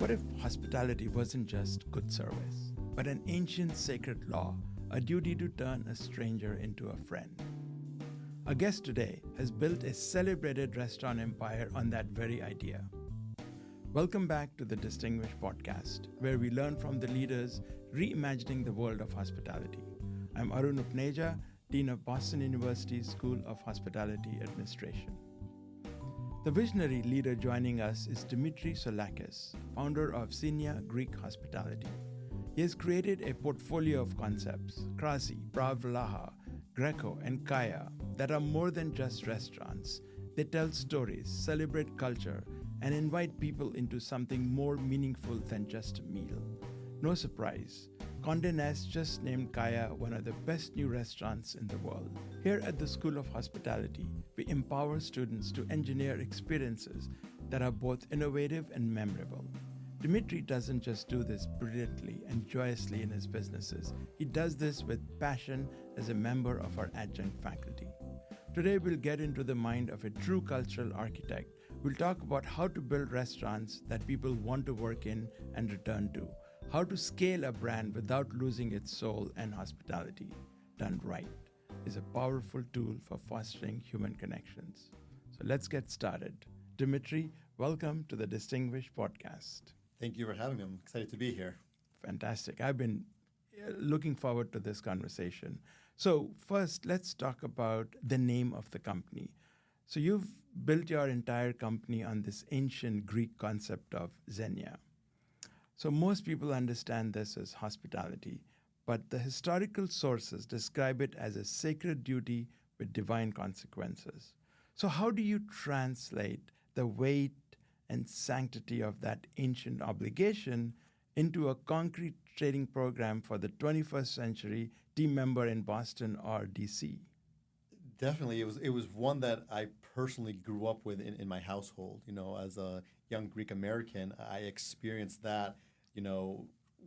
What if hospitality wasn't just good service, but an ancient sacred law, a duty to turn a stranger into a friend? Our guest today has built a celebrated restaurant empire on that very idea. Welcome back to the Distinguished Podcast, where we learn from the leaders reimagining the world of hospitality. I'm Arun Upneja, Dean of Boston University's School of Hospitality Administration. The visionary leader joining us is Demetri Tsolakis, founder of Xenia Greek Hospitality. He has created a portfolio of concepts, Krasi, Pravlaha, Greco, and Kaya, that are more than just restaurants. They tell stories, celebrate culture, and invite people into something more meaningful than just a meal. No surprise, Condé Nast just named Kaya one of the best new restaurants in the world. Here at the School of Hospitality, we empower students to engineer experiences that are both innovative and memorable. Demetri doesn't just do this brilliantly and joyously in his businesses. He does this with passion as a member of our adjunct faculty. Today, we'll get into the mind of a true cultural architect. We'll talk about how to build restaurants that people want to work in and return to, how to scale a brand without losing its soul, and hospitality, done right, is a powerful tool for fostering human connections. So let's get started. Demetri, welcome to the Distinguished Podcast. Thank you for having me. I'm excited to be here. Fantastic. I've been looking forward to this conversation. So first, let's talk about the name of the company. So you've built your entire company on this ancient Greek concept of Xenia. So most people understand this as hospitality, but the historical sources describe it as a sacred duty with divine consequences. So how do you translate the weight and sanctity of that ancient obligation into a concrete training program for the 21st century team member in Boston or DC? Definitely. It was one that I personally grew up with in my household. You know, as a young Greek American, I experienced that,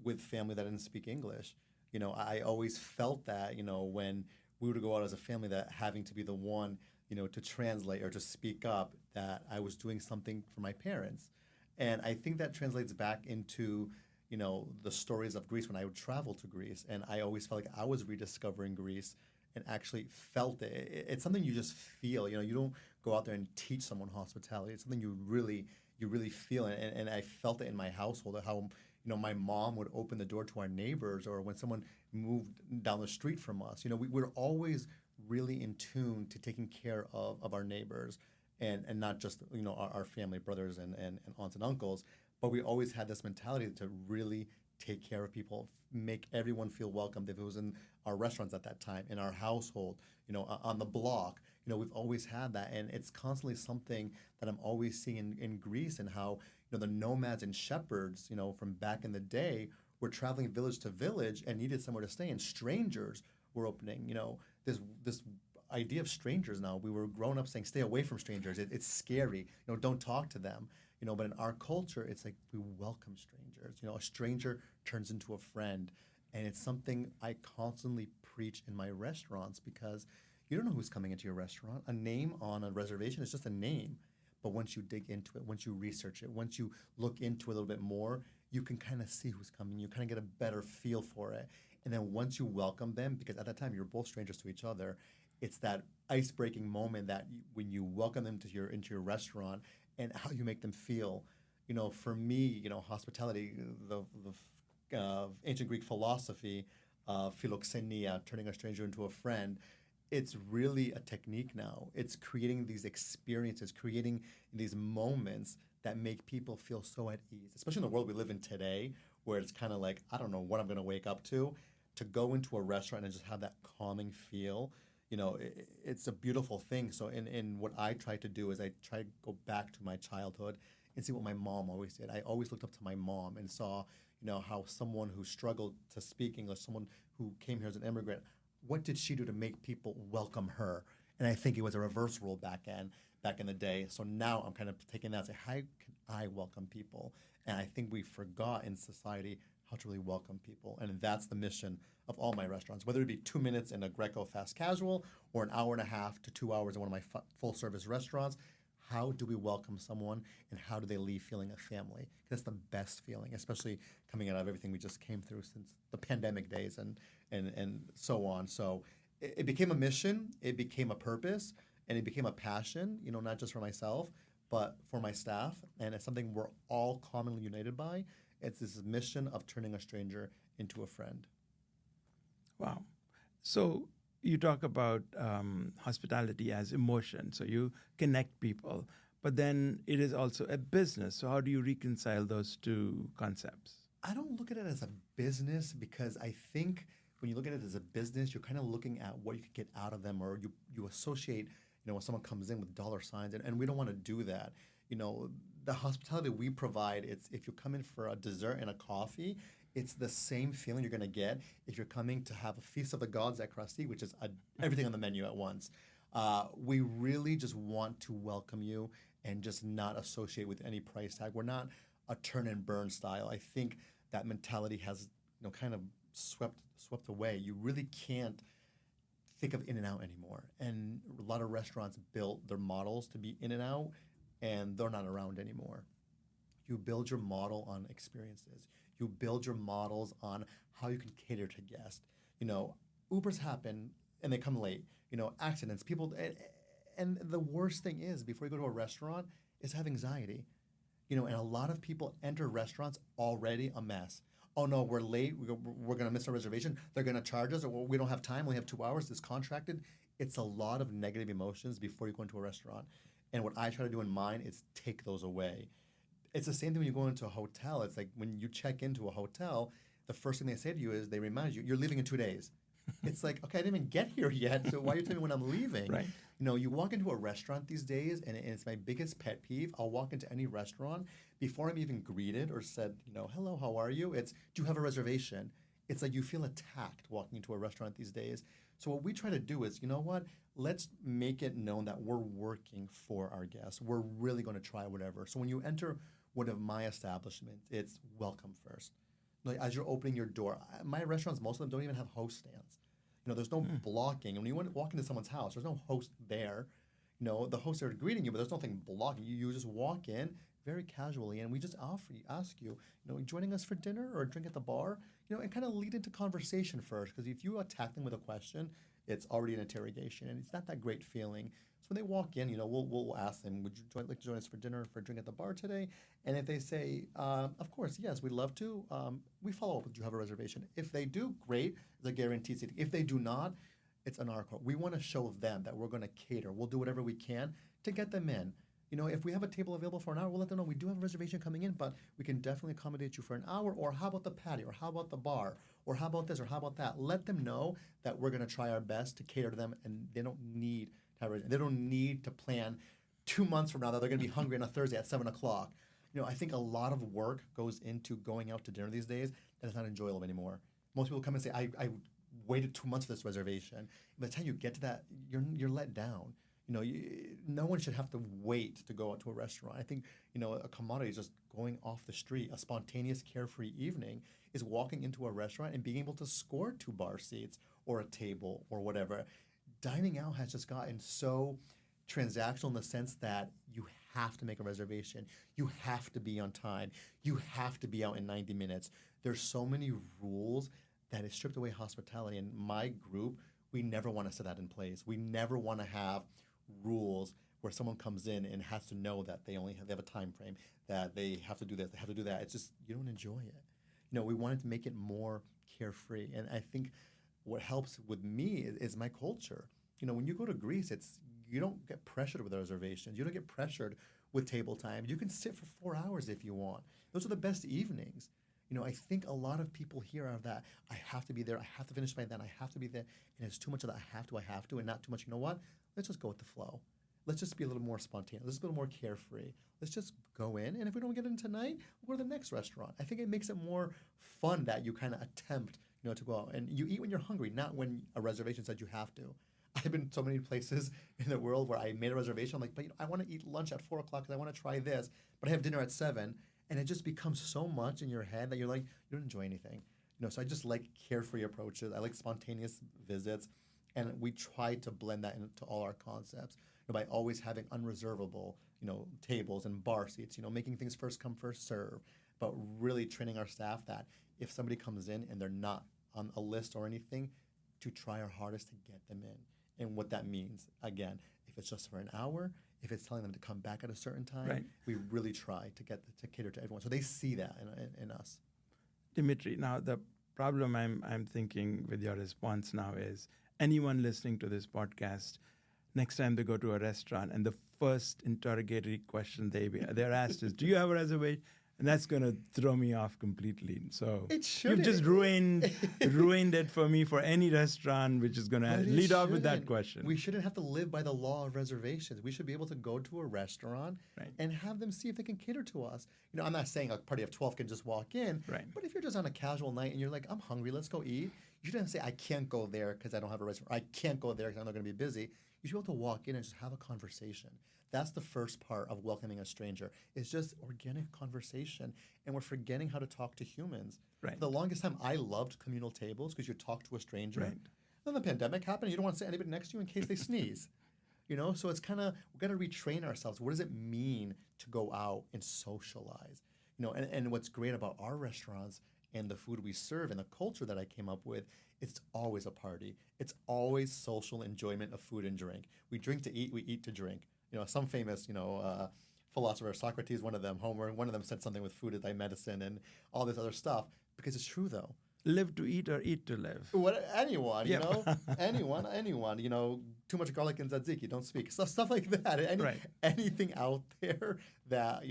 with family that didn't speak English. I always felt that, when we were to go out as a family, that having to be the one, to translate or to speak up, that I was doing something for my parents. And I think that translates back into the stories of Greece when I would travel to Greece. And I always felt like I was rediscovering Greece and actually felt it. It's something you just feel. You don't go out there and teach someone hospitality. It's something you really feel. And I felt it in my household, how my mom would open the door to our neighbors, or when someone moved down the street from us. We're always really in tune to taking care of our neighbors and not just our family, brothers and aunts and uncles. But we always had this mentality to really take care of people, make everyone feel welcomed. If it was in our restaurants at that time, in our household, on the block, we've always had that. And it's constantly something that I'm always seeing in Greece, and how, the nomads and shepherds, from back in the day, were traveling village to village and needed somewhere to stay. And strangers were opening, this idea of strangers now. We were grown up saying, stay away from strangers. It's scary. Don't talk to them. But in our culture, it's like we welcome strangers. A stranger turns into a friend. And it's something I constantly preach in my restaurants, because you don't know who's coming into your restaurant. A name on a reservation is just a name. But once you dig into it, once you research it, once you look into it a little bit more, you can kind of see who's coming. You kind of get a better feel for it. And then once you welcome them, because at that time you're both strangers to each other, it's that ice-breaking moment that when you welcome them into your restaurant, and how you make them feel. For me, hospitality, the ancient Greek philosophy, Philoxenia, turning a stranger into a friend, it's really a technique now. It's creating these experiences, creating these moments that make people feel so at ease, especially in the world we live in today, where it's kind of like, I don't know what I'm going to wake up to go into a restaurant and just have that calming feel. It's a beautiful thing. So in what I try to do is I try to go back to my childhood and see what my mom always did. I always looked up to my mom and saw, how someone who struggled to speak English, someone who came here as an immigrant, what did she do to make people welcome her? And I think it was a reverse role back in the day. So now I'm kind of taking that and say, how can I welcome people? And I think we forgot in society how to really welcome people. And that's the mission of all my restaurants, whether it be 2 minutes in a Greco fast casual or an hour and a half to 2 hours in one of my full-service restaurants. how do we welcome someone and how do they leave feeling a family? That's the best feeling, especially coming out of everything we just came through since the pandemic days and so on. So it became a mission, it became a purpose, and it became a passion, not just for myself, but for my staff. And it's something we're all commonly united by. It's this mission of turning a stranger into a friend. Wow. So you talk about hospitality as emotion. So you connect people, but then it is also a business. So how do you reconcile those two concepts? I don't look at it as a business because I think when you look at it as a business, you're kind of looking at what you could get out of them, or you associate, when someone comes in with dollar signs, and we don't want to do that. The hospitality we provide, it's if you come in for a dessert and a coffee, it's the same feeling you're going to get if you're coming to have a feast of the gods at Krasi, which is everything on the menu at once. We really just want to welcome you and just not associate with any price tag. We're not a turn and burn style. I think that mentality has kind of swept away. You really can't think of In-N-Out anymore. And a lot of restaurants built their models to be In-N-Out, and they're not around anymore. You build your model on experiences. You build your models on how you can cater to guests. Ubers happen and they come late. Accidents, people, and the worst thing is before you go to a restaurant is have anxiety. And a lot of people enter restaurants already a mess. Oh no, we're late. We're going to miss our reservation. They're going to charge us, or we don't have time. We have 2 hours. It's contracted. It's a lot of negative emotions before you go into a restaurant. And what I try to do in mine is take those away. It's the same thing when you go into a hotel. It's like when you check into a hotel, the first thing they say to you is they remind you, you're leaving in 2 days. It's like, okay, I didn't even get here yet, so why are you telling me when I'm leaving? Right. You walk into a restaurant these days, and it's my biggest pet peeve. I'll walk into any restaurant, before I'm even greeted or said, hello, how are you? It's, do you have a reservation? It's like you feel attacked walking into a restaurant these days. So what we try to do is, let's make it known that we're working for our guests. We're really going to try whatever. So when you enter one of my establishments, it's welcome first. Like as you're opening your door, my restaurants, most of them don't even have host stands. There's no blocking. When you walk into someone's house, there's no host there. The hosts are greeting you, but there's nothing blocking you. You just walk in very casually, and we just ask you, joining us for dinner or a drink at the bar, and kind of lead into conversation first. Because if you attack them with a question, it's already an interrogation, and it's not that great feeling. So when they walk in, we'll ask them, would you like to join us for dinner or for a drink at the bar today? And if they say, of course, yes, we'd love to, we follow up with, do you have a reservation? If they do, great, it's a guaranteed seating. If they do not, it's an our call. We want to show them that we're going to cater. We'll do whatever we can to get them in. If we have a table available for an hour, we'll let them know we do have a reservation coming in, but we can definitely accommodate you for an hour. Or how about the patio? Or how about the bar? Or how about this? Or how about that? Let them know that we're going to try our best to cater to them, and they don't need to have they don't need to plan 2 months from now that they're going to be hungry on a Thursday at 7 o'clock. I think a lot of work goes into going out to dinner these days, and it's not enjoyable anymore. Most people come and say, I waited 2 months for this reservation. By the time you get to that, you're let down. No one should have to wait to go out to a restaurant. I think, a commodity is just going off the street. A spontaneous, carefree evening is walking into a restaurant and being able to score 2 bar seats or a table or whatever. Dining out has just gotten so transactional in the sense that you have to make a reservation. You have to be on time. You have to be out in 90 minutes. There's so many rules that it stripped away hospitality. And my group, we never want to set that in place. We never want to have rules where someone comes in and has to know that they have a time frame, that they have to do this, they have to do that. It's just, you don't enjoy it. We wanted to make it more carefree. And I think what helps with me is my culture. When you go to Greece, you don't get pressured with reservations. You don't get pressured with table time. You can sit for 4 hours if you want. Those are the best evenings. I think a lot of people here are that I have to be there, I have to finish by then, I have to be there, and it's too much of that I have to, and not too much, what? Let's just go with the flow. Let's just be a little more spontaneous. Let's be a little more carefree. Let's just go in, and if we don't get in tonight, we'll go to the next restaurant. I think it makes it more fun that you kind of attempt, to go out. And you eat when you're hungry, not when a reservation said you have to. I've been so many places in the world where I made a reservation. I'm like, but I want to eat lunch at 4 o'clock because I want to try this, but I have dinner at 7. And it just becomes so much in your head that you're like, you don't enjoy anything. So I just like carefree approaches. I like spontaneous visits. And we try to blend that into all our concepts. by always having unreservable, tables and bar seats, making things first come, first serve, but really training our staff that if somebody comes in and they're not on a list or anything, to try our hardest to get them in. And what that means, again, if it's just for an hour, if it's telling them to come back at a certain time, Right. we really try to cater to everyone. So they see that in us. Demetri, now the problem I'm thinking with your response now is anyone listening to this podcast, next time they go to a restaurant and the first interrogatory question they're asked is, do you have a reservation? And that's going to throw me off completely. So you've just ruined it for me for any restaurant, which is going to lead off with that question. We shouldn't have to live by the law of reservations. We should be able to go to a restaurant and have them see if they can cater to us. I'm not saying a party of 12 can just walk in, but if you're just on a casual night and you're like, I'm hungry, let's go eat, you shouldn't say, I can't go there because I don't have a restaurant. I can't go there because I'm not going to be busy. You should be able to walk in and just have a conversation. That's the first part of welcoming a stranger. It's just organic conversation, and we're forgetting how to talk to humans. Right. For the longest time, I loved communal tables because you talk to a stranger. Right. Then the pandemic happened. You don't want to sit anybody next to you in case they sneeze. So it's kind of, we've got to retrain ourselves. What does it mean to go out and socialize? And what's great about our restaurants and the food we serve and the culture that I came up with, it's always a party. It's always social enjoyment of food and drink. We drink to eat, we eat to drink. Some famous, philosopher, Socrates, one of them, Homer, one of them said something with food is thy medicine and all this other stuff, because it's true, though. Live to eat or eat to live. Anyone, anyone, too much garlic in tzatziki, don't speak. Stuff like that. Anything out there that,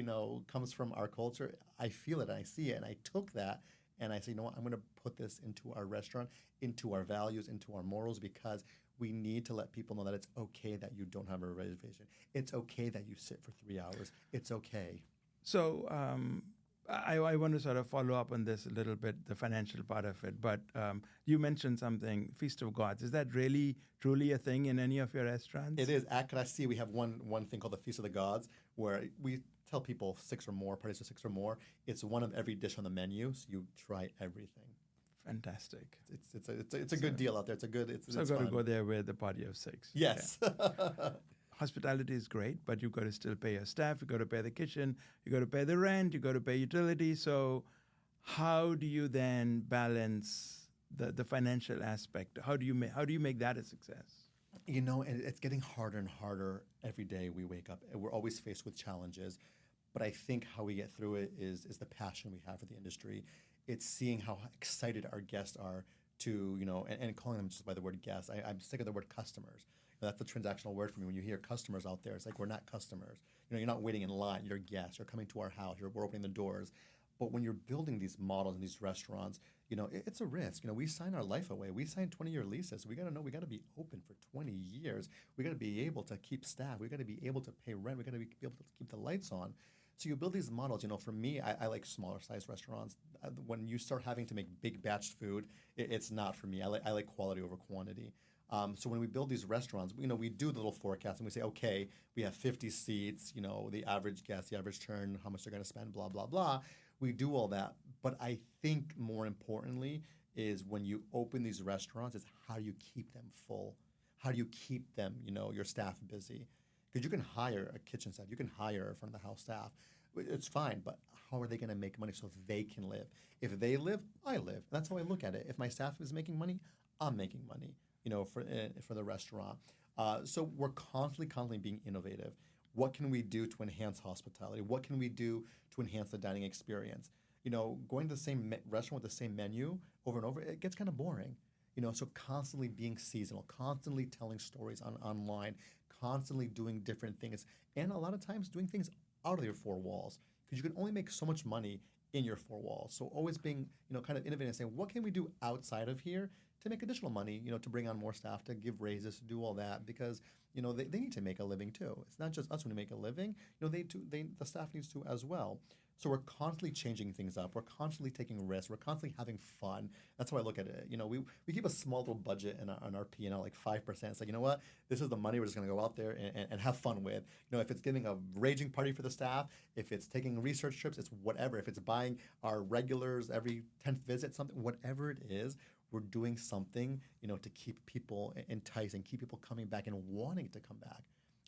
comes from our culture, I feel it and I see it. And I took that and I say, I'm going to put this into our restaurant, into our values, into our morals, because we need to let people know that it's okay that you don't have a reservation. It's okay that you sit for 3 hours. It's okay. So I want to sort of follow up on this a little bit, the financial part of it. But you mentioned something, Feast of Gods. Is that really, truly a thing in any of your restaurants? It is. At Krasi, we have one thing called the Feast of the Gods, where we tell people 6 or more, parties of 6 or more. It's one of every dish on the menu, so you try everything. Fantastic. It's a good deal out there. It's I've got to go there with a party of 6. Yes. Yeah. Hospitality is great, but you've got to still pay your staff. You've got to pay the kitchen. You've got to pay the rent. You've got to pay utilities. So how do you then balance the financial aspect? How do you make that a success? And it's getting harder and harder every day we wake up. We're always faced with challenges. But I think how we get through it is the passion we have for the industry. It's seeing how excited our guests are to, and calling them just by the word guests. I'm sick of the word customers. That's the transactional word for me. When you hear customers out there, it's like we're not customers. You're not waiting in line. You're guests. You're coming to our house. We're opening the doors. But when you're building these models and these restaurants, it's a risk. We sign our life away. We sign 20-year leases. We got to know we got to be open for 20 years. We got to be able to keep staff. We got to be able to pay rent. We got to be able to keep the lights on. So you build these models. For me, I like smaller size restaurants. When you start having to make big batch food, it's not for me. I like quality over quantity. So when we build these restaurants, we do the little forecast and we say, okay, we have 50 seats, the average guest, the average turn, how much they're going to spend, blah, blah, blah. We do all that. But I think more importantly is when you open these restaurants is how do you keep them full? How do you keep them, your staff busy? Because you can hire a kitchen staff, you can hire a front of the house staff. It's fine, but how are they going to make money so they can live? If they live, I live. That's how I look at it. If my staff is making money, I'm making money, for the restaurant. So we're constantly being innovative. What can we do to enhance hospitality? What can we do to enhance the dining experience? Going to the same restaurant with the same menu over and over, it gets kind of boring. So constantly being seasonal, constantly telling stories online, constantly doing different things, and a lot of times doing things out of your 4 walls, because you can only make so much money in your 4 walls. So always being, kind of innovative and saying, what can we do outside of here to make additional money, to bring on more staff, to give raises, to do all that, because, they need to make a living too. It's not just us when we make a living, the staff needs to as well. So we're constantly changing things up. We're constantly taking risks. We're constantly having fun. That's how I look at it. We keep a small little budget on our P&L, like 5%. It's like, what? This is the money we're just going to go out there and have fun with. If it's giving a raging party for the staff, if it's taking research trips, it's whatever. If it's buying our regulars every 10th visit, something, whatever it is, we're doing something, to keep people enticed and keep people coming back and wanting to come back.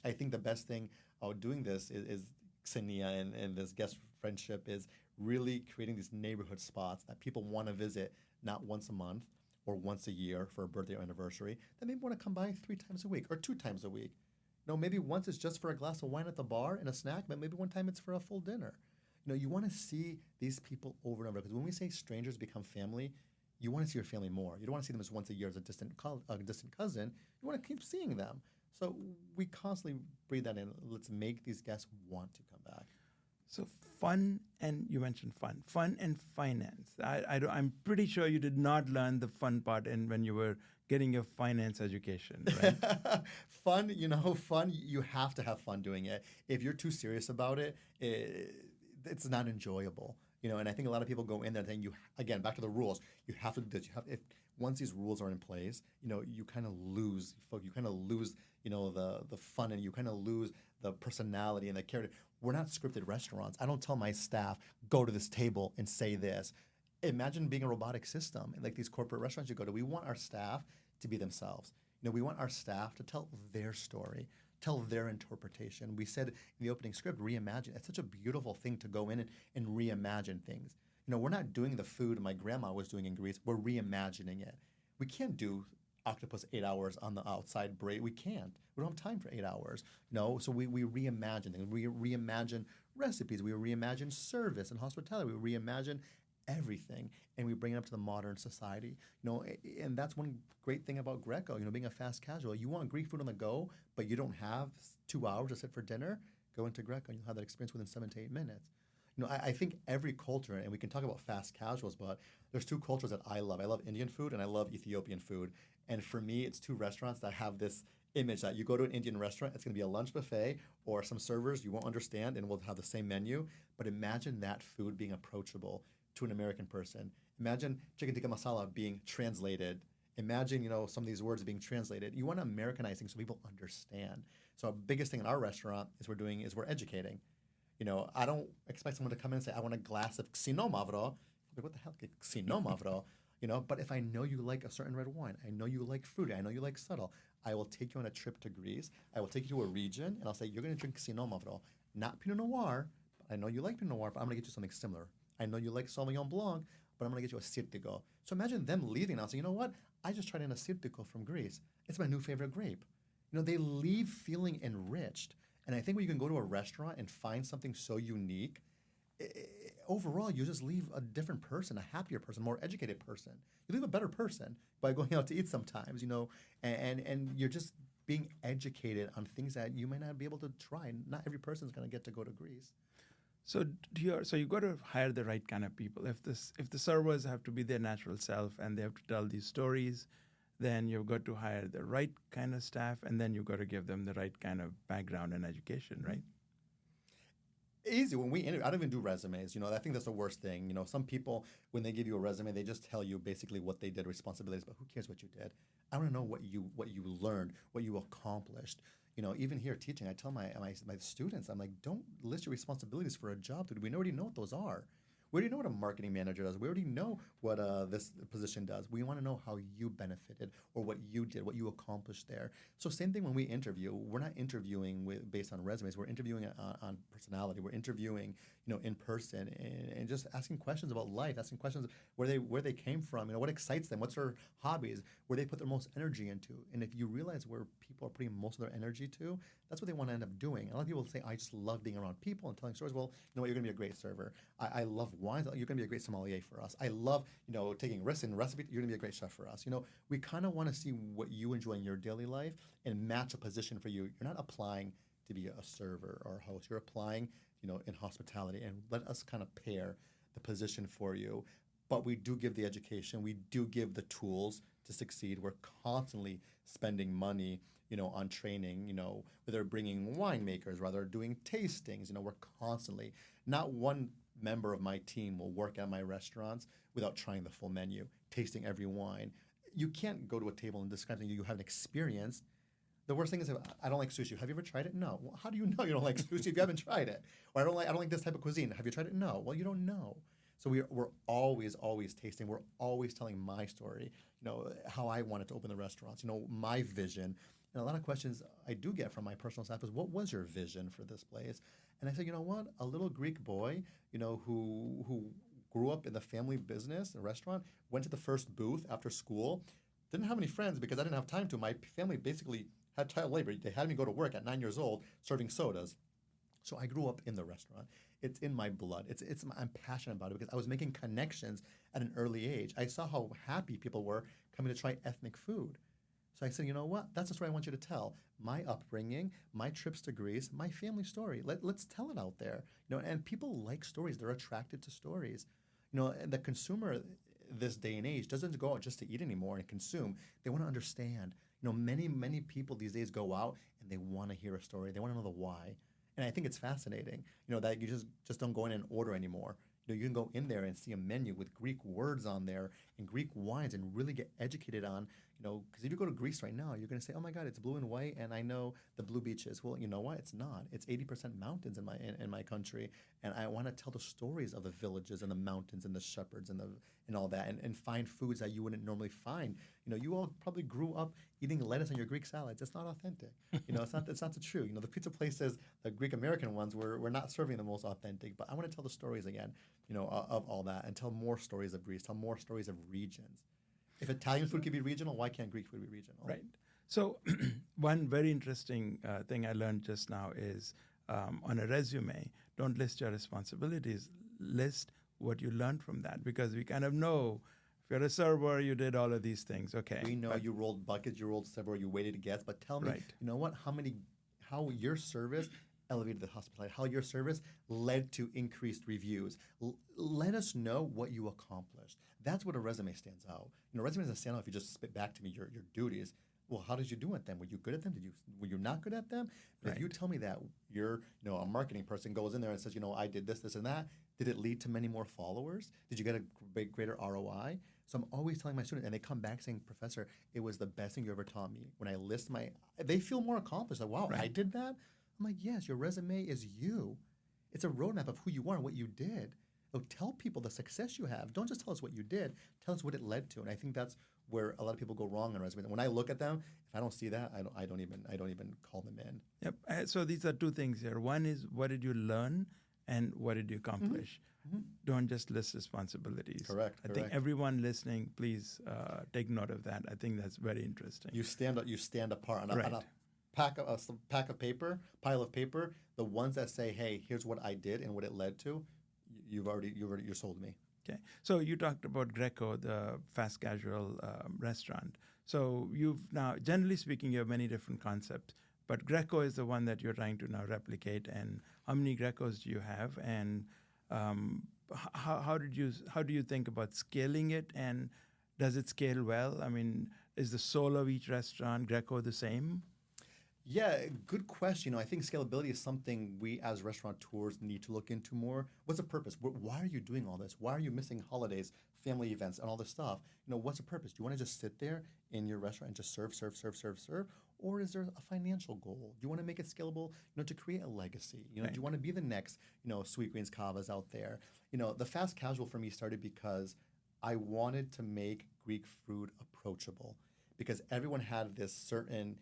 I think the best thing about doing this is Xenia and this guest friendship is really creating these neighborhood spots that people want to visit not once a month or once a year for a birthday or anniversary, that maybe want to come by 3 times a week or 2 times a week. Maybe once it's just for a glass of wine at the bar and a snack, but maybe one time it's for a full dinner. You want to see these people over and over, because when we say strangers become family, you want to see your family more. You don't want to see them as once a year as a distant cousin. You want to keep seeing them. So we constantly breathe that in. Let's make these guests want to come back. So fun, and you mentioned fun and finance. I'm pretty sure you did not learn the fun part when you were getting your finance education, right? Fun, you have to have fun doing it. If you're too serious about it, it's not enjoyable. And I think a lot of people go in there thinking, again, back to the rules, you have to do this. Once these rules are in place, you kind of lose, you kind of lose, the fun, and you kind of lose the personality and the character. We're not scripted restaurants. I don't tell my staff, go to this table and say this. Imagine being a robotic system. Like these corporate restaurants you go to, we want our staff to be themselves. We want our staff to tell their story, tell their interpretation. We said in the opening script, reimagine. It's such a beautiful thing to go in and reimagine things. We're not doing the food my grandma was doing in Greece. We're reimagining it. We can't do octopus 8 hours on the outside braid. We can't. We don't have time for 8 hours. So we reimagine things. We reimagine recipes. We reimagine service and hospitality. We reimagine everything, and we bring it up to the modern society. And that's one great thing about Greco, being a fast casual. You want Greek food on the go, but you don't have 2 hours to sit for dinner, go into Greco and you'll have that experience within 7 to 8 minutes. I think every culture, and we can talk about fast casuals, but there's 2 cultures that I love. I love Indian food and I love Ethiopian food. And for me, it's 2 restaurants that have this image that you go to an Indian restaurant, it's going to be a lunch buffet or some servers you won't understand and we'll have the same menu. But imagine that food being approachable to an American person. Imagine chicken tikka masala being translated. Imagine, some of these words being translated. You want to Americanize things so people understand. So our biggest thing in our restaurant is we're educating. I don't expect someone to come in and say, I want a glass of Xinomavro. Like, what the hell, Xinomavro? But if I know you like a certain red wine, I know you like fruity, I know you like subtle, I will take you on a trip to Greece. I will take you to a region, and I'll say, you're going to drink Xinomavro, not Pinot Noir. I know you like Pinot Noir, but I'm going to get you something similar. I know you like Sauvignon Blanc, but I'm going to get you a Sirtico. So imagine them leaving now and saying, you know what? I just tried in a Sirtico from Greece. It's my new favorite grape. They leave feeling enriched. And I think when you can go to a restaurant and find something so unique, overall, you just leave a different person, a happier person, more educated person. You leave a better person by going out to eat sometimes, and you're just being educated on things that you might not be able to try. Not every person's going to get to go to Greece. So you got to hire the right kind of people. If the servers have to be their natural self and they have to tell these stories, then you've got to hire the right kind of staff, and then you've got to give them the right kind of background and education, right? Easy. When we interview, I don't even do resumes. I think that's the worst thing. Some people, when they give you a resume, they just tell you basically what they did, responsibilities, but who cares what you did? I want to know what you learned, what you accomplished. Even here teaching, I tell my students, I'm like, don't list your responsibilities for a job, dude. We already know what those are. We already know what a marketing manager does. We already know what this position does. We want to know how you benefited or what you did, what you accomplished there. So same thing when we interview. We're not interviewing based on resumes. We're interviewing on personality. We're interviewing, in person and just asking questions about life, asking questions where they came from, what excites them, what's their hobbies, where they put their most energy into. And if you realize where people are putting most of their energy to, that's what they want to end up doing. A lot of people say, I just love being around people and telling stories. Well, you're going to be a great server. I love wines. You're going to be a great sommelier for us. I love, taking risks in recipe. You're going to be a great chef for us. We kind of want to see what you enjoy in your daily life and match a position for you. You're not applying to be a server or a host. You're applying, in hospitality, and let us kind of pair the position for you. But we do give the education. We do give the tools to succeed. We're constantly spending money, on training, whether bringing winemakers, rather doing tastings. We're constantly, not one member of my team will work at my restaurants without trying the full menu, tasting every wine. You can't go to a table and describe something you haven't experienced. The worst thing is, I don't like sushi. Have you ever tried it? No. Well, how do you know you don't like sushi if you haven't tried it? Or I don't like this type of cuisine. Have you tried it? No. Well, you don't know. So we're always tasting. We're always telling my story, how I wanted to open the restaurants, my vision. a lot of questions I do get from my personal staff is, what was your vision for this place? And I said, you know what? A little Greek boy, who grew up in the family business, a restaurant, went to the first booth after school, didn't have any friends because I didn't have time to. My family basically had child labor. They had me go to work at 9 years old serving sodas. So I grew up in the restaurant. It's in my blood. I'm passionate about it because I was making connections at an early age. I saw how happy people were coming to try ethnic food. So I said, you know what? That's the story I want you to tell. My upbringing, my trips to Greece, my family story. Let's tell it out there. And people like stories. They're attracted to stories. And the consumer this day and age doesn't go out just to eat anymore and consume. They want to understand. Many people these days go out and they want to hear a story. They want to know the why. And I think it's fascinating, that you just don't go in and order anymore. You can go in there and see a menu with Greek words on there and Greek wines and really get educated on, because if you go to Greece right now, you're going to say, oh my God, it's blue and white and I know the blue beaches. Well, you know what? It's not. It's 80% mountains in my country. And I want to tell the stories of the villages and the mountains and the shepherds and all that and find foods that you wouldn't normally find. You all probably grew up eating lettuce on your Greek salads. It's not authentic. It's not the true. The pizza places, the Greek American ones, we're not serving the most authentic. But I want to tell the stories again, of all that and tell more stories of Greece, tell more stories of regions. If Italian food can be regional, why can't Greek food be regional? Right. So one very interesting thing I learned just now is on a resume, don't list your responsibilities, list what you learned from that, because we kind of know if you're a server, you did all of these things. Okay. We know you rolled buckets, you rolled several, you waited guests, but tell me, you know what, how your service elevated the hospitality, how your service led to increased reviews. Let us know what you accomplished. That's what a resume stands out. A resume doesn't stand out if you just spit back to me your duties. Well, how did you do at them? Were you good at them? Were you not good at them? But if you tell me that you're, a marketing person goes in there and says, I did this, this, and that, did it lead to many more followers? Did you get a greater ROI? So I'm always telling my students, and they come back saying, Professor, it was the best thing you ever taught me. When I list they feel more accomplished. Like, wow, I did that? I'm like, yes, your resume is you. It's a roadmap of who you are and what you did. So tell people the success you have. Don't just tell us what you did. Tell us what it led to. And I think that's where a lot of people go wrong on resumes. When I look at them, if I don't see that, I don't even call them in. Yep. So these are two things here. One is, what did you learn, and what did you accomplish? Mm-hmm. Don't just list responsibilities. Correct. I think everyone listening, please take note of that. I think that's very interesting. You stand apart on a pile of paper. The ones that say, "Hey, here's what I did and what it led to," you sold me. Okay. So you talked about Greco, the fast casual restaurant. So you've now, generally speaking, you have many different concepts, but Greco is the one that you're trying to now replicate. And how many Grecos do you have? And how do you think about scaling it? And does it scale well? I mean, is the soul of each restaurant Greco the same? Yeah, good question. I think scalability is something we as restaurateurs need to look into more. What's the purpose? Why are you doing all this? Why are you missing holidays, family events, and all this stuff? What's the purpose? Do you want to just sit there in your restaurant and just serve? Or is there a financial goal? Do you want to make it scalable, to create a legacy? Do you want to be the next, Sweet Greens Cavas out there? The fast casual for me started because I wanted to make Greek food approachable, because everyone had this certain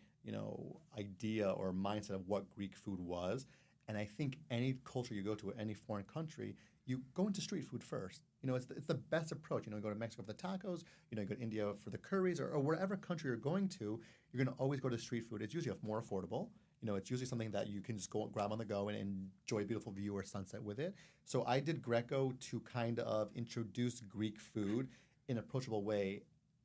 idea or mindset of what Greek food was. And I think any culture you go to, any foreign country, you go into street food first. It's the best approach. You go to Mexico for the tacos, you go to India for the curries, or wherever country you're going to, you're going to always go to street food. It's usually more affordable. It's usually something that you can just go grab on the go and enjoy a beautiful view or sunset with it. So I did Greco to kind of introduce Greek food in an approachable way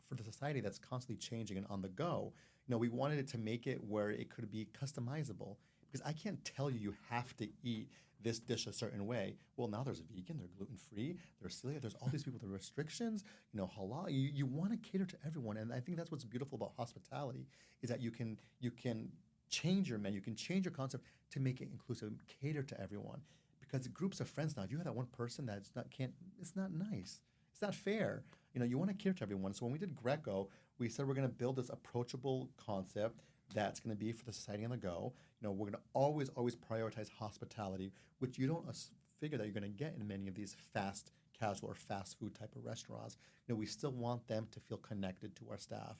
for the society that's constantly changing and on the go. We wanted it to make it where it could be customizable, because I can't tell you have to eat this dish a certain way. Well, now there's vegan, they're gluten-free, there's celiac, there's all these people with restrictions, halal. You want to cater to everyone, and I think that's what's beautiful about hospitality, is that you can change your menu, you can change your concept to make it inclusive, cater to everyone. Because groups of friends now, if you have that one person it's not nice. It's not fair. You want to cater to everyone. So when we did Greco, we said we're going to build this approachable concept that's going to be for the society on the go. We're going to always prioritize hospitality, which you don't figure that you're going to get in many of these fast casual or fast food type of restaurants. We still want them to feel connected to our staff.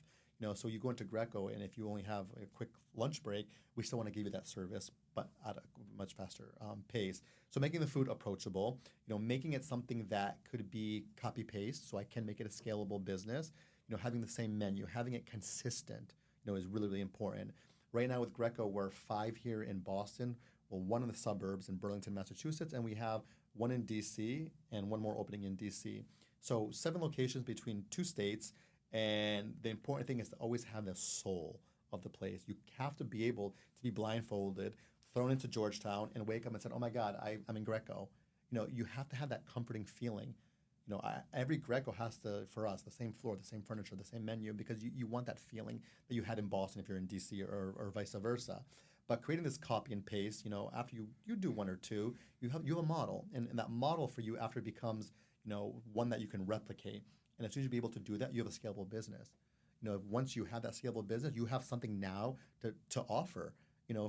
So you go into Greco, and if you only have a quick lunch break, we still want to give you that service, but at a much faster pace. So making the food approachable, making it something that could be copy paste, so I can make it a scalable business. Having the same menu, having it consistent, is really, really important. Right now with Greco, we're 5 here in Boston, 1 in the suburbs in Burlington, Massachusetts, and we have 1 in DC and 1 more opening in DC. So 7 locations between 2 states, and the important thing is to always have the soul of the place. You have to be able to be blindfolded, thrown into Georgetown, and wake up and say, oh my God, I'm in Greco. You have to have that comforting feeling. Every Greco has to, for us, the same floor, the same furniture, the same menu, because you want that feeling that you had in Boston if you're in DC or vice versa. But creating this copy and paste, after you do 1 or 2, you have a model, and that model for you after becomes, one that you can replicate. And as soon as you be able to do that, you have a scalable business. Once you have that scalable business, you have something now to offer.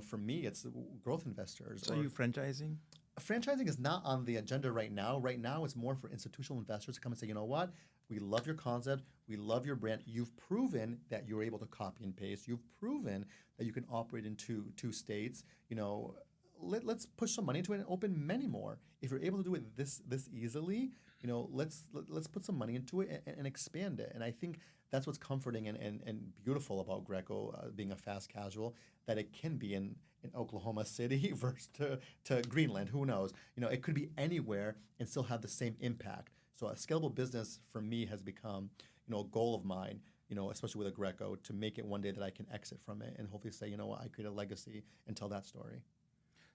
For me, it's growth investors. So you franchising? Franchising is not on the agenda right now. Right now, it's more for institutional investors to come and say, you know what? We love your concept. We love your brand. You've proven that you're able to copy and paste. You've proven that you can operate in two states. Let's push some money into it and open many more. If you're able to do it this easily, let's put some money into it and expand it. And I think that's what's comforting and beautiful about Greco being a fast casual, that it can be in Oklahoma City versus to Greenland. Who knows? It could be anywhere and still have the same impact. So a scalable business for me has become, a goal of mine, especially with a Greco, to make it one day that I can exit from it and hopefully say, I create a legacy and tell that story.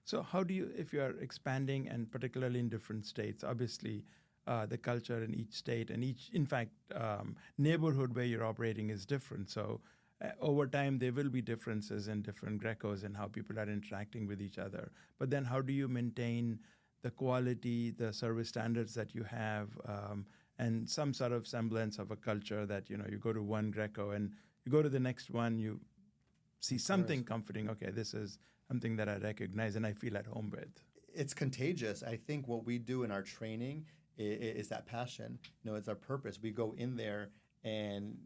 So how do you, if you are expanding, and particularly in different states, obviously the culture in each state and neighborhood where you're operating is different. So over time, there will be differences in different Grecos and how people are interacting with each other. But then how do you maintain the quality, the service standards that you have, and some sort of semblance of a culture that, you go to one Greco and you go to the next one, you see something comforting. Okay, this is something that I recognize and I feel at home with. It's contagious. I think what we do in our training is that passion. It's our purpose. We go in there and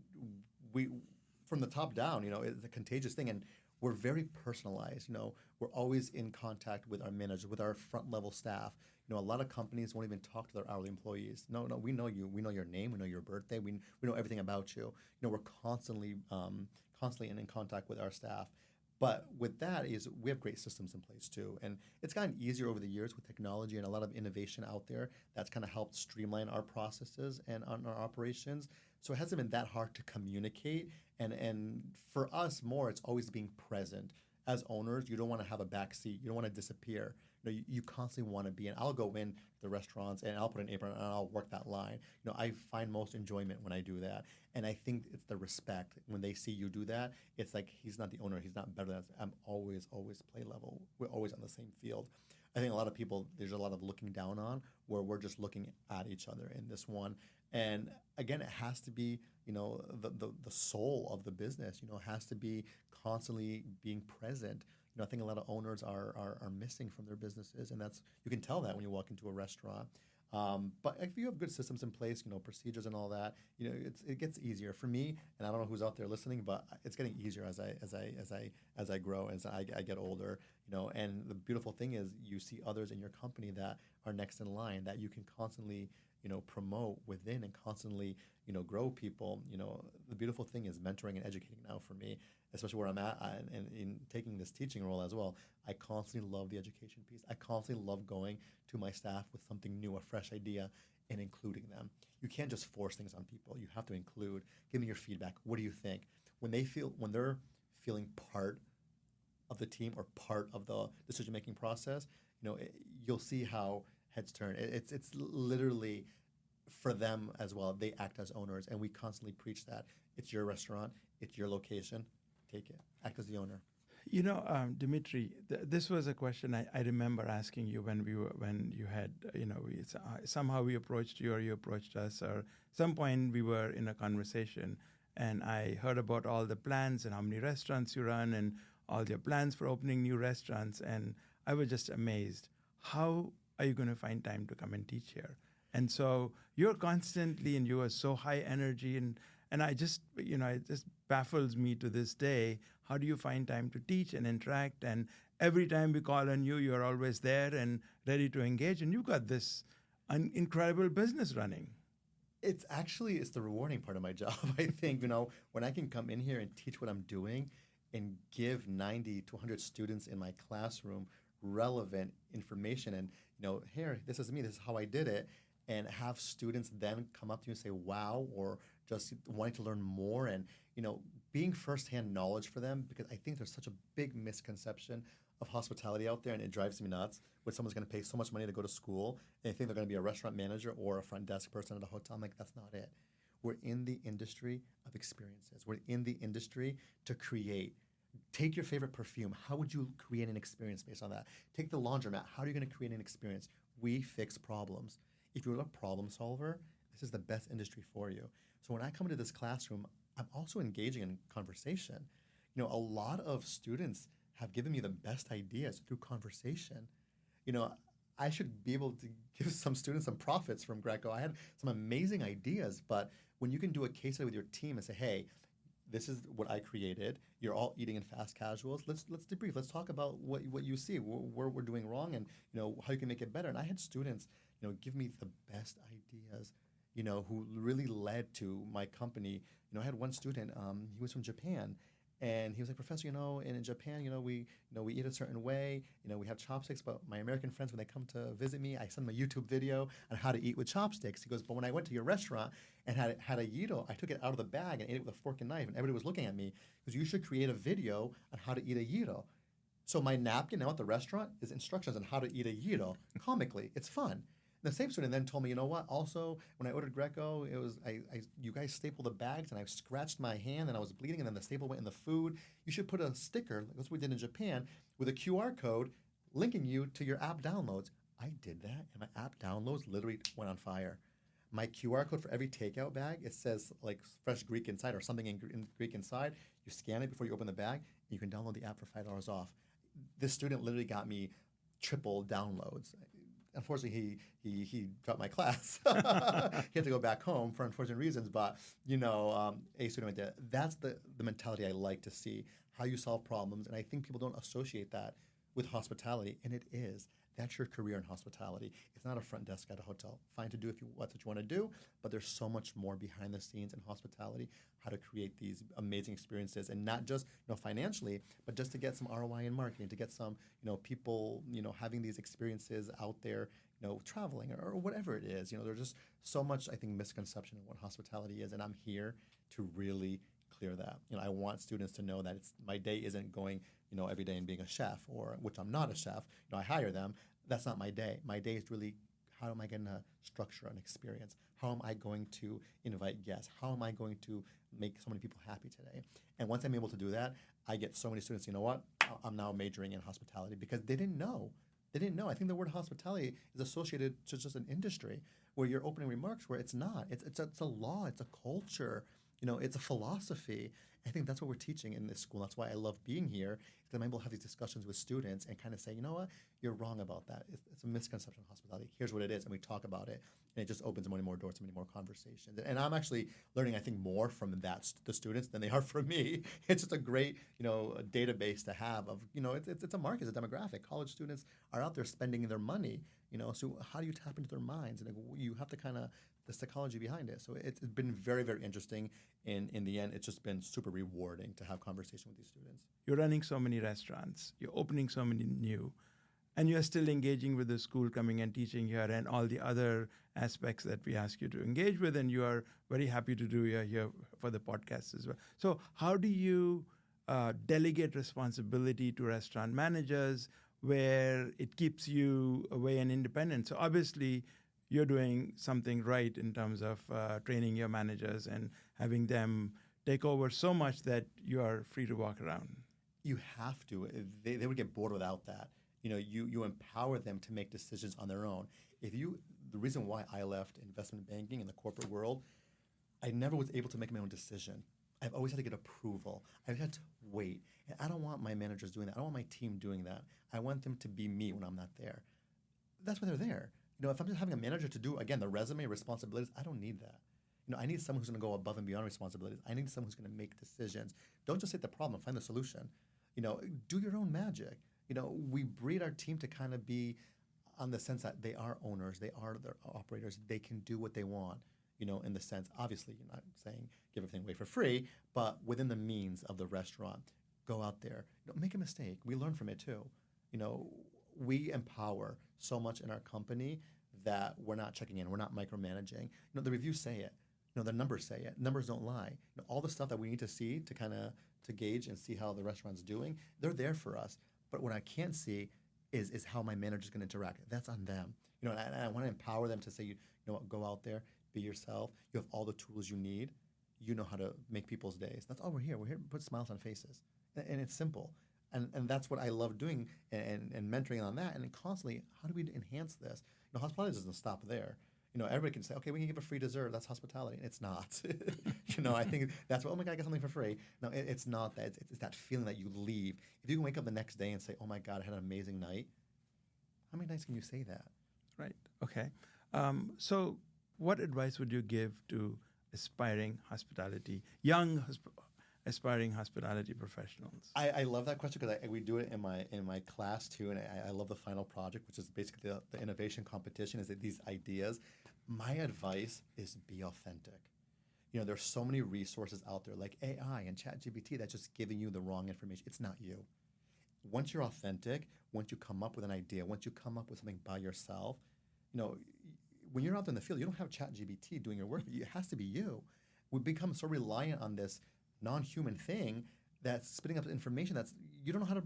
we, from the top down, it's a contagious thing. And we're very personalized. We're always in contact with our managers, with our front level staff. A lot of companies won't even talk to their hourly employees. No, we know you. We know your name. We know your birthday. We know everything about you. We're constantly in contact with our staff. But with that is we have great systems in place too. And it's gotten easier over the years with technology and a lot of innovation out there that's kind of helped streamline our processes and our operations. So it hasn't been that hard to communicate. And for us more, it's always being present. As owners, you don't want to have a backseat. You don't want to disappear. You constantly want to be. And I'll go in the restaurants and I'll put an apron and I'll work that line. I find most enjoyment when I do that. And I think it's the respect. When they see you do that, it's like he's not the owner. He's not better than us. I'm always play level. We're always on the same field. I think a lot of people, there's a lot of looking down on where we're just looking at each other in this one. And again, it has to be, the soul of the business, has to be constantly being present. I think a lot of owners are missing from their businesses, and you can tell that when you walk into a restaurant. But if you have good systems in place, procedures and all that, it gets easier for me. And I don't know who's out there listening, but it's getting easier as I grow, as I get older. And the beautiful thing is you see others in your company that are next in line that you can constantly promote within and constantly grow people. The beautiful thing is mentoring and educating now for me, especially where I'm at and in taking this teaching role as well. I constantly love the education piece. I constantly love going to my staff with something new, a fresh idea, and including them. You can't just force things on people. You have to include, give me your feedback. What do you think? When they're feeling part of the team or part of the decision-making process, you'll see how heads turn. It's literally for them as well. They act as owners, and we constantly preach that. It's your restaurant. It's your location. Take it. Act as the owner. Demetri, this was a question I remember asking you when you had, somehow we approached you or you approached us, or some point we were in a conversation, and I heard about all the plans and how many restaurants you run and all your plans for opening new restaurants, and I was just amazed. How are you going to find time to come and teach here? And so you're constantly, and you are so high energy, and I just baffles me to this day. How do you find time to teach and interact? And every time we call on you, you're always there and ready to engage. And you've got this incredible business running. It's the rewarding part of my job. I think, when I can come in here and teach what I'm doing and give 90 to 100 students in my classroom relevant information and, here, this is me, this is how I did it, and have students then come up to you and say, wow, or just wanting to learn more and, being firsthand knowledge for them, because I think there's such a big misconception of hospitality out there, and it drives me nuts when someone's going to pay so much money to go to school and they think they're going to be a restaurant manager or a front desk person at a hotel. I'm like, that's not it. We're in the industry of experiences. We're in the industry to create. Take your favorite perfume. How would you create an experience based on that? Take the laundromat. How are you going to create an experience? We fix problems. If you're a problem solver, this is the best industry for you. So when I come into this classroom, I'm also engaging in conversation. A lot of students have given me the best ideas through conversation. I should be able to give some students some profits from Greco. I had some amazing ideas, but when you can do a case study with your team and say, hey, this is what I created. You're all eating in fast casuals. Let's debrief. Let's talk about what you see, where we're doing wrong, and how you can make it better. And I had students, give me the best ideas, who really led to my company. I had one student. He was from Japan. And he was like, Professor, in Japan, we eat a certain way. We have chopsticks, but my American friends, when they come to visit me, I send them a YouTube video on how to eat with chopsticks. He goes, but when I went to your restaurant and had a gyro, I took it out of the bag and ate it with a fork and knife, and everybody was looking at me because you should create a video on how to eat a gyro. So my napkin now at the restaurant is instructions on how to eat a gyro, comically. It's fun. The same student then told me, you know what? Also, when I ordered Greco, it was you guys stapled the bags, and I scratched my hand, and I was bleeding, and then the staple went in the food. You should put a sticker, like that's what we did in Japan, with a QR code linking you to your app downloads. I did that, and my app downloads literally went on fire. My QR code for every takeout bag, it says like fresh Greek inside or something in Greek inside. You scan it before you open the bag, and you can download the app for $5 off. This student literally got me triple downloads. Unfortunately, he dropped my class. He had to go back home for unfortunate reasons. But, a student went there. That's the mentality I like to see, how you solve problems. And I think people don't associate that with hospitality, and it is. That's your career in hospitality. It's not a front desk at a hotel. Fine to do if that's what you want to do, but there's so much more behind the scenes in hospitality, how to create these amazing experiences, and not just financially, but just to get some ROI in marketing, to get some people having these experiences out there, traveling or whatever it is. There's just so much, I think, misconception of what hospitality is, and I'm here to really clear that. I want students to know that my day isn't going every day and being a chef, or which I'm not a chef. I hire them. That's not my day. My day is really, how am I going to structure an experience? How am I going to invite guests? How am I going to make so many people happy today? And once I'm able to do that, I get so many students, I'm now majoring in hospitality, because they didn't know. They didn't know. I think the word hospitality is associated to just an industry, where your opening remarks, where it's not. It's a law. It's a culture. It's a philosophy. I think that's what we're teaching in this school. That's why I love being here, because I'm able to have these discussions with students and kind of say, you know what, you're wrong about that. It's a misconception of hospitality. Here's what it is, and we talk about it, and it just opens many more doors to many more conversations. And I'm actually learning, I think, more from the students than they are from me. It's just a great, database to have of, it's a market, it's a demographic. College students are out there spending their money, so how do you tap into their minds? And you have to kind of, the psychology behind it. So it's been very, very interesting. In the end, it's just been super rewarding to have conversation with these students. You're running so many restaurants. You're opening so many new. And you're still engaging with the school, coming and teaching here, and all the other aspects that we ask you to engage with. And you are very happy to do here for the podcast as well. So how do you delegate responsibility to restaurant managers where it keeps you away and independent? So obviously, you're doing something right in terms of training your managers and having them take over so much that you are free to walk around. You have to. They would get bored without that. You empower them to make decisions on their own. The reason why I left investment banking in the corporate world, I never was able to make my own decision. I've always had to get approval. I've had to wait. And I don't want my managers doing that. I don't want my team doing that. I want them to be me when I'm not there. That's why they're there. If I'm just having a manager to do, again, the resume responsibilities, I don't need that. I need someone who's going to go above and beyond responsibilities. I need someone who's going to make decisions. Don't just hit the problem, find the solution. Do your own magic. We breed our team to kind of be on the sense that they are owners, they are the operators, they can do what they want, in the sense, obviously, you're not saying give everything away for free, but within the means of the restaurant, go out there, make a mistake. We learn from it too. We empower so much in our company that we're not checking in, we're not micromanaging. The reviews say it. The numbers say it. Numbers don't lie. All the stuff that we need to see to kind of to gauge and see how the restaurant's doing, they're there for us. But what I can't see is how my manager's going to interact. That's on them. And I want to empower them to say, you know what, go out there, be yourself. You have all the tools you need. You know how to make people's days. That's all we're here. We're here to put smiles on faces. And it's simple. And that's what I love doing and mentoring on that. And then constantly, how do we enhance this? Hospitality doesn't stop there. Everybody can say, okay, we can give a free dessert. That's hospitality. It's not. I think that's what, oh my God, I got something for free. No, it's not that. It's that feeling that you leave. If you can wake up the next day and say, oh my God, I had an amazing night, how many nights can you say that? Right. Okay. So what advice would you give to aspiring aspiring hospitality professionals? I love that question because we do it in my class too, and I love the final project, which is basically the innovation competition, is that these ideas. My advice is be authentic. There's so many resources out there like AI and ChatGPT that's just giving you the wrong information. It's not you. Once you're authentic, once you come up with an idea, once you come up with something by yourself, when you're out there in the field, you don't have ChatGPT doing your work. It has to be you. We become so reliant on this non-human thing that's spitting up information that's you don't know how to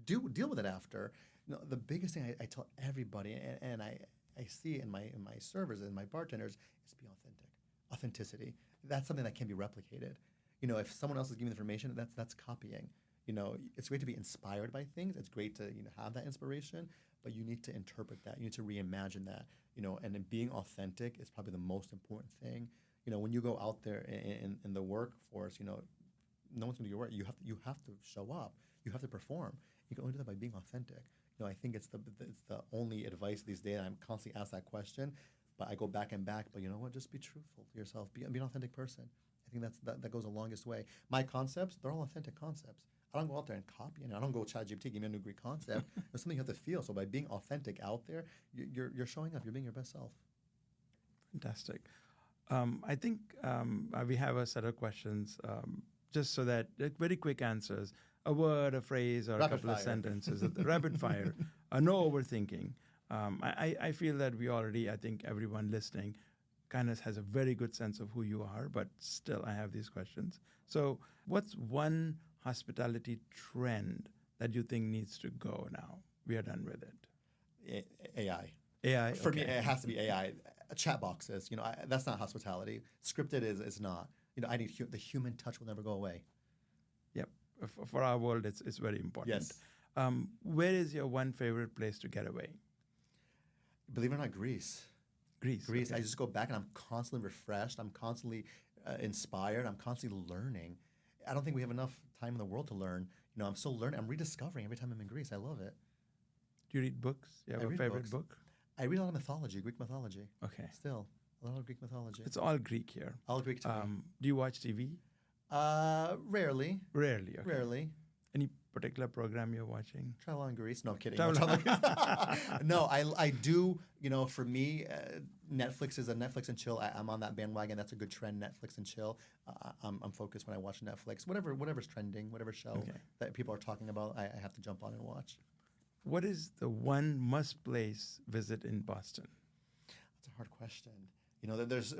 deal with it after. The biggest thing I tell everybody, and I see in my servers and my bartenders, is be authentic. Authenticity. That's something that can be replicated. If someone else is giving information, that's copying. It's great to be inspired by things. It's great to have that inspiration, but you need to interpret that. You need to reimagine that. And then being authentic is probably the most important thing. When you go out there in the workforce, no one's going to do your work. You have to show up. You have to perform. You can only do that by being authentic. I think it's the only advice these days. I'm constantly asked that question, but I go back and back. But you know what? Just be truthful to yourself. Be an authentic person. I think that goes the longest way. My concepts, they're all authentic concepts. I don't go out there and copy it. I don't go ChatGPT, give me a new great concept. There's something you have to feel. So by being authentic out there, you're showing up. You're being your best self. Fantastic. I think we have a set of questions, just so that very quick answers, a word, a phrase, or a couple of sentences, rapid fire, no overthinking. I feel that I think everyone listening kind of has a very good sense of who you are, but still I have these questions. So what's one hospitality trend that you think needs to go now? We are done with it. AI. AI. For me, it has to be AI. Chat boxes, that's not hospitality. Scripted is not. I need the human touch will never go away. Yep. For our world, it's very important. Yes. Where is your one favorite place to get away? Believe it or not, Greece. Greece. Okay. I just go back and I'm constantly refreshed. I'm constantly inspired. I'm constantly learning. I don't think we have enough time in the world to learn. I'm still learning. I'm rediscovering every time I'm in Greece. I love it. Do you read books? You have a favorite book? I read a lot of mythology, Greek mythology. Okay. Still, a lot of Greek mythology. It's all Greek here. All Greek to me. Do you watch TV? Rarely. Rarely, okay. Rarely. Any particular program you're watching? Travel in Greece. No, I'm kidding. No, I do, for me, Netflix is a Netflix and chill. I'm on that bandwagon. That's a good trend, Netflix and chill. I'm focused when I watch Netflix. Whatever's trending, whatever show that people are talking about, I have to jump on and watch. What is the one must-place visit in Boston? That's a hard question.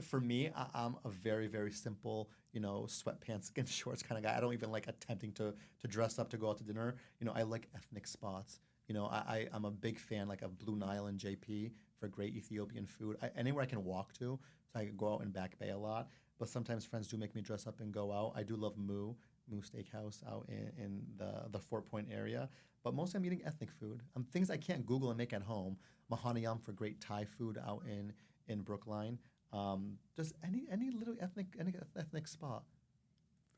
For me, I'm a very, very simple, sweatpants and shorts kind of guy. I don't even like attempting to dress up to go out to dinner. I like ethnic spots. I'm a big fan of Blue Nile and JP for great Ethiopian food. Anywhere I can walk to, so I can go out in Back Bay a lot. But sometimes friends do make me dress up and go out. I do love Moo Steakhouse out in the Fort Point area. But mostly I'm eating ethnic food. Things I can't Google and make at home. Mahanayam for great Thai food out in Brookline. Just any little ethnic spot.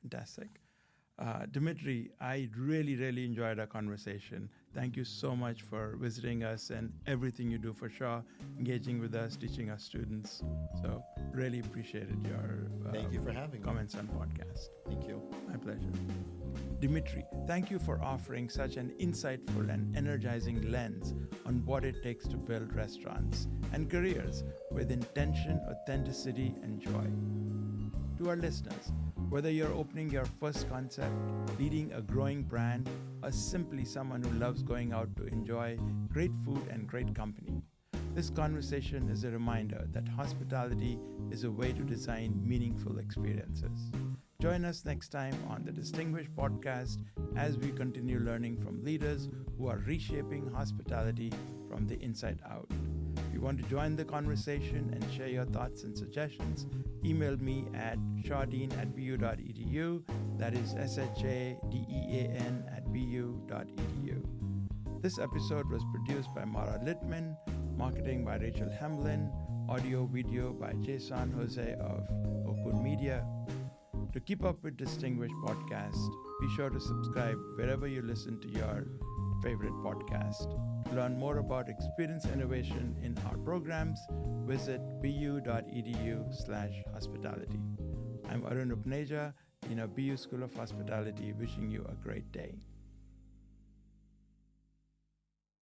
Fantastic. Demetri, I really, really enjoyed our conversation. Thank you so much for visiting us and everything you do for Shaw, engaging with us, teaching our students. So really appreciated your Thank you for having me. comments on podcast. Thank you. My pleasure. Demetri, thank you for offering such an insightful and energizing lens on what it takes to build restaurants and careers with intention, authenticity, and joy. To our listeners, whether you're opening your first concept, leading a growing brand, or simply someone who loves going out to enjoy great food and great company, this conversation is a reminder that hospitality is a way to design meaningful experiences. Join us next time on the Distinguished Podcast as we continue learning from leaders who are reshaping hospitality from the inside out. If you want to join the conversation and share your thoughts and suggestions, email me at shahdean@bu.edu. That is SHADEAN@bu.edu. This episode was produced by Mara Littman, marketing by Rachel Hamlin, audio video by Jason Jose of Okun Media. To keep up with Distinguished Podcast, be sure to subscribe wherever you listen to your favorite podcast. To learn more about experience innovation in our programs, visit bu.edu/hospitality. I'm Arun Upneja in our BU School of Hospitality, wishing you a great day.